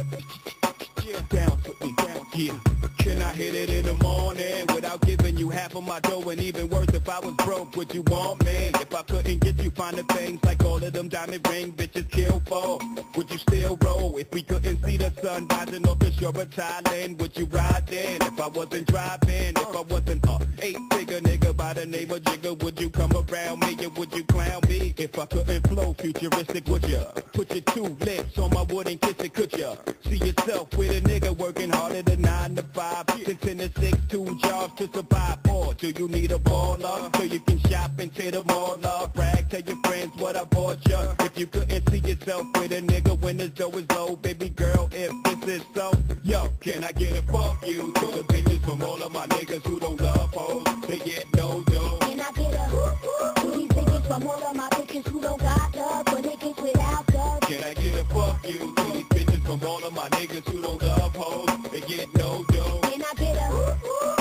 Yeah, bounce with me, bounce, yeah. Can I hit it in the morning without giving you half of my dough? And even worse, if I was broke, would you want me? If I couldn't get you finer things like all of them diamond ring bitches kill for, would you still roll? If we couldn't see the sun rising off the shore of Thailand, would you ride then? If I wasn't driving, if I wasn't a 8-figure nigga by the name of Jigga, would you come around me or would you clown me? If I couldn't flow futuristic, would ya? Put your 2 lips on my wood and kiss it, could ya? See yourself with a nigga working harder than 9 to 5, 10 to 6, 2 jobs to survive. Or do you need a baller so you can shop into the mall? Brag, tell your friends what I bought ya. If you couldn't see yourself with a nigga when the dough is low, baby girl, if this is so, yo, can I get a fuck you to the bitches from all of my niggas who don't love hoes? They get no dough. Can I get a to these niggas from all of my bitches who don't got love for niggas without love? Can I get a fuck you to these bitches from all of my niggas who don't love hoes? They get no dough. Can I get a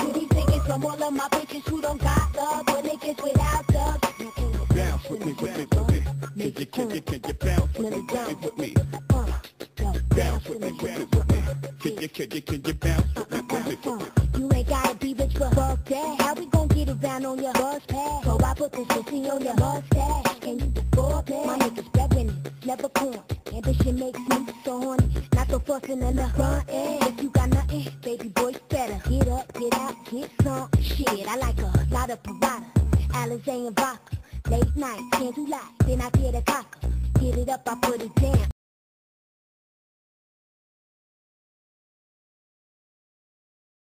to these niggas from all of my bitches who don't got love for niggas without love? Bounce with me, with me, with me. Can you bounce with me, with me? Bounce with me, with me, with me. Can you bounce with me, with me, with me? You ain't gotta be rich for fuck that. How we gon' get around on your bus pass? So I put this pussy on your mustache. Can you afford that? My niggas breadwinning, never corn. Ambition makes me so horny. Not so fussing in the front end. If you got nothing, baby boy, you better get up, get out, get some. Shit, I like a lot of Parada, Alizé and vodka. Late night, can't do light, then I get a cocker. Get it up, I put it down.